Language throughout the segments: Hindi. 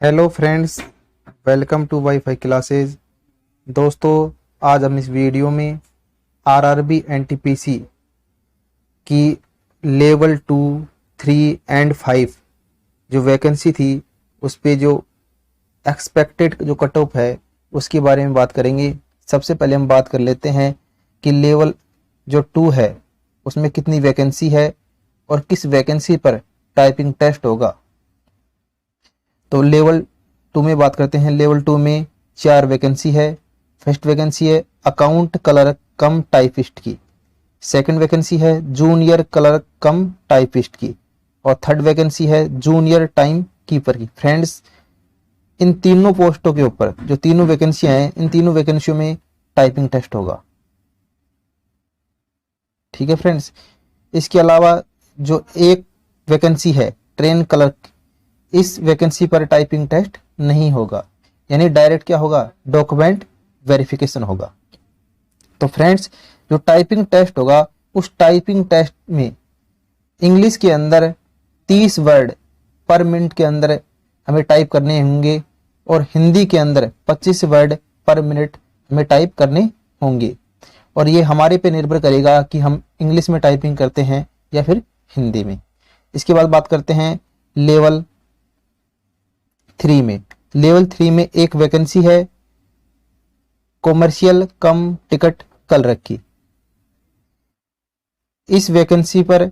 Hello friends, welcome to WiFi classes. दोस्तों, आज हम इस वीडियो में आरआरबी एनटीपीसी की लेवल 2, 3 एंड 5 जो वैकेंसी थी उस पे जो एक्सपेक्टेड जो कट ऑफ है उसके बारे में बात करेंगे। सबसे पहले हम बात कर लेते हैं कि लेवल जो 2 है उसमें कितनी वैकेंसी है और किस वैकेंसी पर टाइपिंग टेस्ट होगा। तो लेवल 2 में बात करते हैं। लेवल 2 में 4 वैकेंसी है। फर्स्ट वैकेंसी है अकाउंट क्लर्क कम टाइपिस्ट की। सेकंड वैकेंसी है जूनियर क्लर्क कम टाइपिस्ट की। और थर्ड वैकेंसी है जूनियर टाइम कीपर की। फ्रेंड्स, इन तीनों पोस्टों के ऊपर जो तीनों वैकेंसियां हैं, इन तीनों वैकेंसियों में टाइपिंग टेस्ट होगा। ठीक है फ्रेंड्स। इसके अलावा जो एक वैकेंसी है ट्रेन क्लर्क, इस वैकेंसी पर टाइपिंग टेस्ट नहीं होगा, यानी डायरेक्ट क्या होगा, डॉक्यूमेंट वेरिफिकेशन होगा। तो फ्रेंड्स, जो टाइपिंग टेस्ट होगा उस टाइपिंग टेस्ट में इंग्लिश के अंदर 30 वर्ड पर मिनट के अंदर हमें टाइप करने होंगे और हिंदी के अंदर 25 वर्ड पर मिनट हमें टाइप करने होंगे। और ये हमारे पे निर्भर करेगा कि हम इंग्लिश में टाइपिंग करते हैं या फिर हिंदी में। इसके बाद बात करते हैं लेवल 3 में। लेवल 3 में एक वैकेंसी है कॉमर्शियल कम टिकट क्लर्क की। इस वैकेंसी पर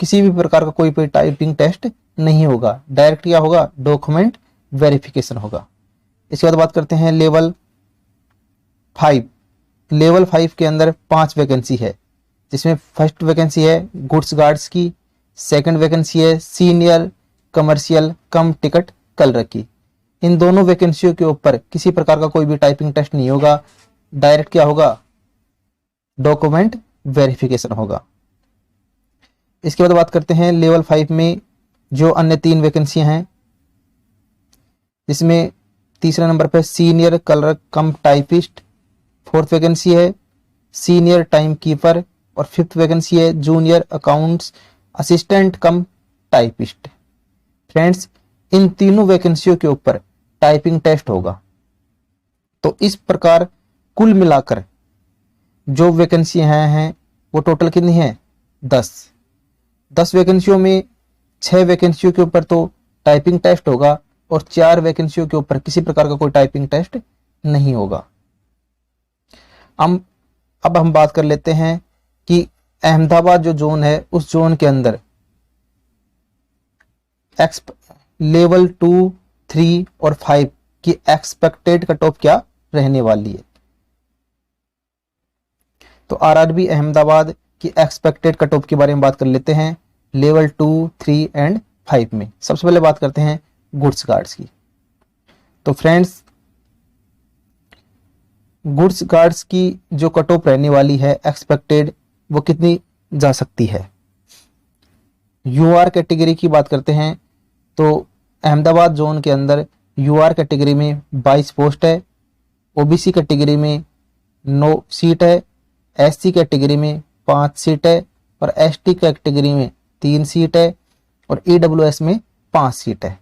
किसी भी प्रकार का कोई भी टाइपिंग टेस्ट नहीं होगा, डायरेक्ट क्या होगा, डॉक्यूमेंट वेरिफिकेशन होगा। इसके बाद बात करते हैं लेवल 5। लेवल 5 के अंदर 5 वैकेंसी है, जिसमें फर्स्ट वैकेंसी है गुड्स गार्ड्स की। सेकंड वैकेंसी है सीनियर कमर्शियल कम टिकट क्लर्क की। इन दोनों वैकेंसियों के ऊपर किसी प्रकार का कोई भी टाइपिंग टेस्ट नहीं होगा, डायरेक्ट क्या होगा, डॉक्यूमेंट वेरिफिकेशन होगा। इसके बाद बात करते हैं लेवल 5 में जो अन्य 3 वैकेंसियां हैं, जिसमें तीसरे नंबर पर senior clerk cum typist, fourth vacancy है सीनियर टाइम कीपर और फिफ्थ वैकेंसी है junior accounts assistant cum typist. Friends, इन तीनों वैकेंसियों के ऊपर टाइपिंग टेस्ट होगा। तो इस प्रकार कुल मिलाकर जो वैकेंसियां हैं वो टोटल कितनी है, 10 वैकेंसियों में 6 वैकेंसियों के ऊपर तो टाइपिंग टेस्ट होगा और 4 वैकेंसियों के ऊपर किसी प्रकार का कोई टाइपिंग टेस्ट नहीं होगा। अब हम बात कर लेते हैं कि अहमदाबाद जो जोन है उस जोन के अंदर लेवल 2, 3 और 5 की एक्सपेक्टेड कट ऑफ क्या रहने वाली है। तो आरआरबी अहमदाबाद की एक्सपेक्टेड कट ऑफ के बारे में बात कर लेते हैं लेवल 2, 3 एंड 5 में। सबसे पहले बात करते हैं गुड्स गार्ड्स की। तो फ्रेंड्स, गुड्स गार्ड्स की जो कट ऑफ रहने वाली है एक्सपेक्टेड, वो कितनी जा सकती है। यूआर कैटेगरी की बात करते हैं तो अहमदाबाद जोन के अंदर यूआर कैटेगरी में 22 पोस्ट है, ओबीसी कैटेगरी में 9 सीट है, एससी कैटेगरी में 5 सीट है और एसटी कैटेगरी में 3 सीट है और ईडब्ल्यूएस में 5 सीट है।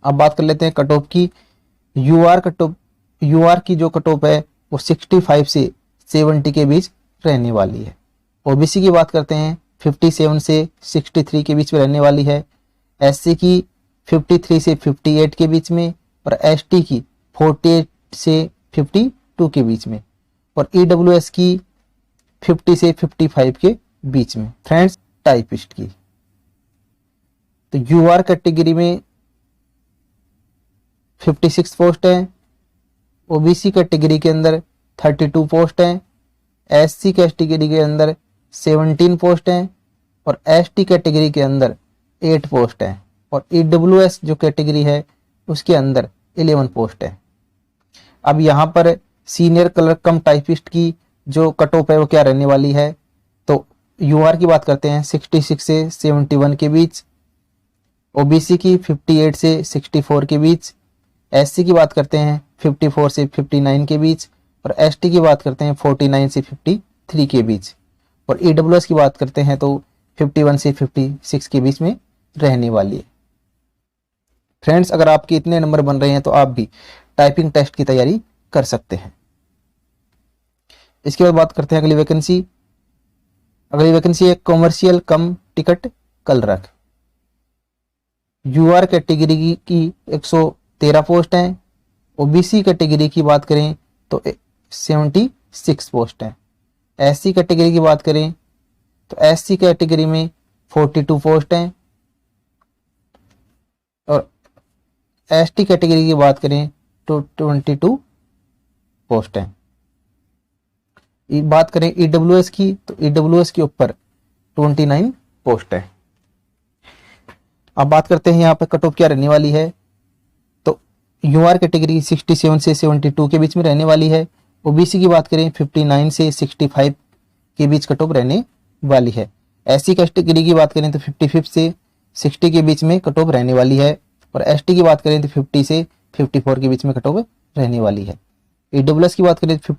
अब बात कर लेते हैं कट ऑफ की। यूआर की जो कट ऑफ है वो 65 से 70 के बीच रहने वाली है। ओबीसी की बात करते हैं 57 से 63 के बीच में रहने वाली है, एससी की 53 से 58 के बीच में और एसटी की 48 से 52 के बीच में और ईडब्ल्यूएस की 50 से 55 के बीच में। फ्रेंड्स, टाइपिस्ट की तो यूआर कैटेगरी में 56 पोस्ट है, ओबीसी कैटेगरी के अंदर 32 पोस्ट हैं, एससी कैटेगरी के अंदर 17 पोस्ट हैं और एसटी कैटेगरी के अंदर 8 पोस्ट हैं और ईडब्ल्यूएस जो कैटेगरी है उसके अंदर 11 पोस्ट है। अब यहाँ पर सीनियर क्लर्क कम टाइपिस्ट की जो कट ऑफ है वो क्या रहने वाली है। तो यूआर की बात करते हैं 66 से 71 के बीच, ओबीसी की 58 से 64 के बीच, एससी की बात करते हैं 54 से 59 के बीच और एसटी की बात करते हैं 49 से 53 के बीच और ईडब्ल्यूएस की बात करते हैं तो 51 से 56 के बीच में रहने वाली है। फ्रेंड्स, अगर आपके इतने नंबर बन रहे हैं तो आप भी टाइपिंग टेस्ट की तैयारी कर सकते हैं। इसके बाद बात करते हैं अगली वैकेंसी। अगली वैकेंसी है commercial cum ticket clerk. UR category की 113 पोस्ट हैं। ओबीसी कैटेगरी की बात करें तो 76 पोस्ट हैं। एससी कैटेगरी की बात करें तो एससी कैटेगरी में 42 पोस्ट हैं और एसटी कैटेगरी की बात करें तो 22 पोस्ट हैं। बात करें ईडब्ल्यूएस की तो ईडब्ल्यूएस के ऊपर 29 पोस्ट है। अब बात करते हैं यहाँ पर कट ऑफ क्या रहने वाली है। तो यूआर कैटेगरी 67 से 72 के बीच में रहने वाली है। ओबीसी की बात करें 59 से 65 के बीच कट ऑफ रहने वाली है। एससी कैटेगरी की बात करें तो 55 से 60 के बीच में कट ऑफ रहने वाली है और एसटी की बात करें तो 50 से 54 के बीच में कट ऑफ रहने वाली है। ईडब्ल्यूएस की बात करें तो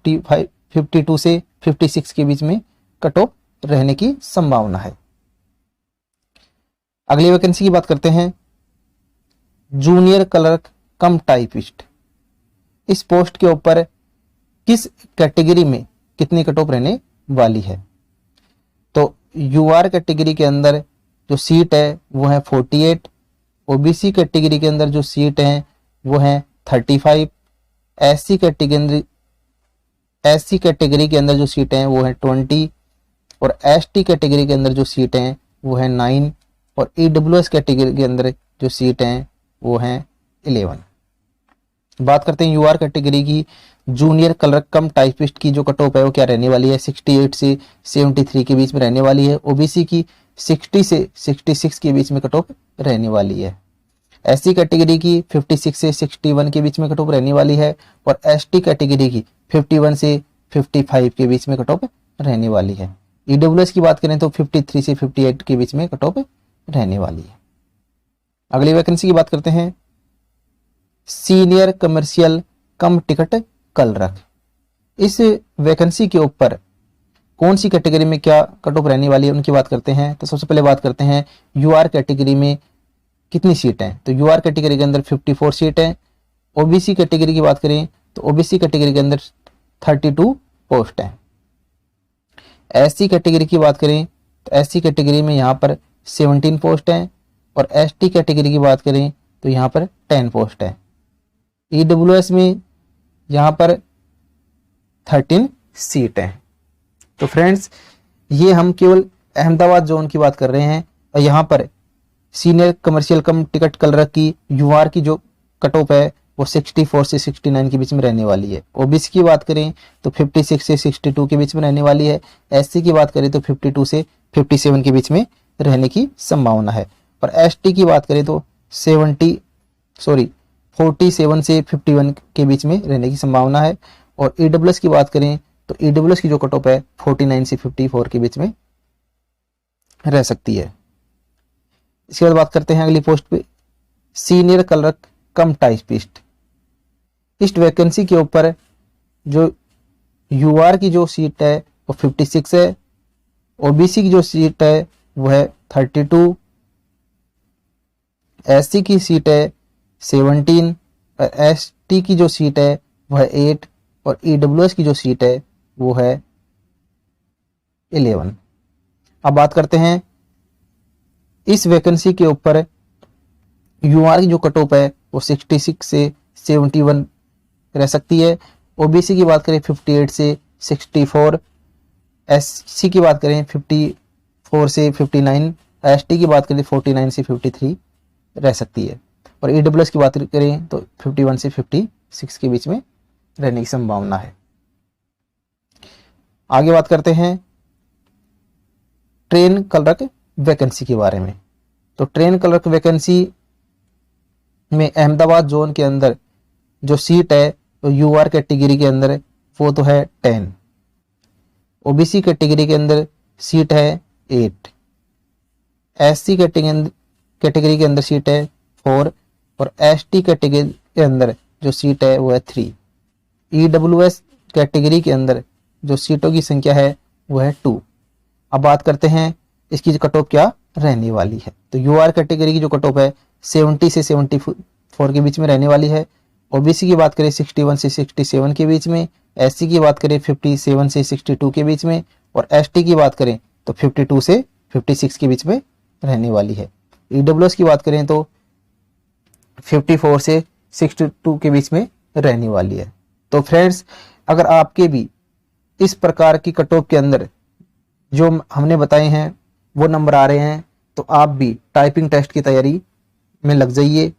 52 से 56 के बीच में कट ऑफ रहने की संभावना है। अगली वैकेंसी की बात करते हैं जूनियर क्लर्क कम टाइपिस्ट। इस पोस्ट के ऊपर किस कैटेगरी में कितनी कट ऑफ रहने वाली है। तो यूआर कैटेगरी के अंदर जो सीट है वो है 48। ओबीसी कैटेगरी के अंदर जो सीट है वो है 35। एससी कैटेगरी के अंदर जो सीटें हैं वो है 20 और एसटी कैटेगरी के अंदर जो सीटें हैं वो है 9 और ईडब्ल्यूएस कैटेगरी के अंदर जो सीटें हैं वो हैं 11। बात करते हैं यूआर कैटेगरी की जूनियर क्लर्क कम टाइपिस्ट की जो कट ऑफ है वो क्या रहने वाली है, 68 से 73 के बीच में रहने वाली है। ओबीसी की 60 से 66 के बीच में कट ऑफ रहने वाली है। एससी कैटेगरी की 56 से 61 के बीच में कट ऑफ रहने वाली है और एसटी कैटेगरी की 51 से 55 के बीच में कट ऑफ रहने वाली है। ईडब्ल्यूएस की बात करें तो 53 से 58 के बीच में कट ऑफ रहने वाली है। अगली वैकेंसी की बात करते हैं सीनियर कमर्शियल कम टिकट क्लर्क। इस वैकेंसी के ऊपर कौन सी कैटेगरी में क्या कट ऑफ रहने वाली है उनकी बात करते हैं। तो सबसे पहले बात करते हैं यूआर कैटेगरी में कितनी सीट हैं। तो यूआर कैटेगरी के अंदर 54 सीट हैं। ओबीसी कैटेगरी की बात करें तो ओबीसी कैटेगरी के अंदर 32 पोस्ट हैं। एससी कैटेगरी की बात करें तो एससी कैटेगरी में यहाँ पर 17 पोस्ट हैं और एसटी कैटेगरी की बात करें तो यहाँ पर 10 पोस्ट है। ईडब्ल्यूएस में यहाँ पर 13 सीट हैं। तो फ्रेंड्स, ये हम केवल अहमदाबाद जोन की बात कर रहे हैं और यहाँ पर सीनियर कमर्शियल कम टिकट क्लर्क की यूआर की जो कट ऑफ है वो 64 से 69 के बीच में रहने वाली है। ओबीसी की बात करें तो 56 से 62 के बीच में रहने वाली है। एससी की बात करें तो 52 से 57 के बीच में रहने की संभावना है और एसटी की बात करें तो 47 से 51 के बीच में रहने की संभावना है और ईडब्ल्यूएस की बात करें तो ईडब्ल्यूएस की जो कट ऑफ है 49 से 54 के बीच में रह सकती है। इसके बाद बात करते हैं अगली पोस्ट पे सीनियर क्लर्क कम टाइपिस्ट। इस वैकेंसी के ऊपर जो यूआर की जो सीट है वो 56 है। ओबीसी की जो सीट है वो है 32। एससी की सीट है 17 और एसटी की जो सीट है वो है 8 और ईडब्ल्यूएस की जो सीट है वो है 11। अब बात करते हैं इस वैकेंसी के ऊपर यूआर की जो कट ऑफ है वो 66 से 71 रह सकती है। ओबीसी की बात करें 58 से 64, एससी की बात करें 54 से 59, एसटी की बात करें 49 से 53 रह सकती है और ईडब्ल्यूएस की बात करें तो 51 से 56 के बीच में रहने की संभावना है। आगे बात करते हैं ट्रेन क्लर्क वैकेंसी के बारे में। तो ट्रेन क्लर्क वैकेंसी में अहमदाबाद जोन के अंदर जो सीट है तो यूआर कैटेगरी के अंदर वो तो है 10। ओबीसी कैटेगरी के अंदर सीट है 8। एससी कैटेगरी के अंदर सीट है 4 और एसटी कैटेगरी के अंदर जो सीट है वो है 3। ईडब्ल्यूएस कैटेगरी के अंदर जो सीटों की संख्या है वो है 2। अब बात करते हैं इसकी कट ऑफ क्या रहने वाली है। तो यूआर कैटेगरी की जो कट ऑफ है 70 से 64 के बीच में रहने वाली है। ओबीसी की बात करें 61 से 67 के बीच में, एससी की बात करें 57 से 62 के बीच में, और एसटी की बात करें तो 52 से 56 के बीच में रहने वाली है। ईडब्ल्यूएस की बात करें तो 54 से 62 के बीच में रहने वाली है। तो फ्रेंड्स, अगर आपके भी इस प्रकार की कट ऑफ के अंदर जो हमने बताए हैं वो नंबर आ रहे हैं तो आप भी टाइपिंग टेस्ट की तैयारी में लग जाइए।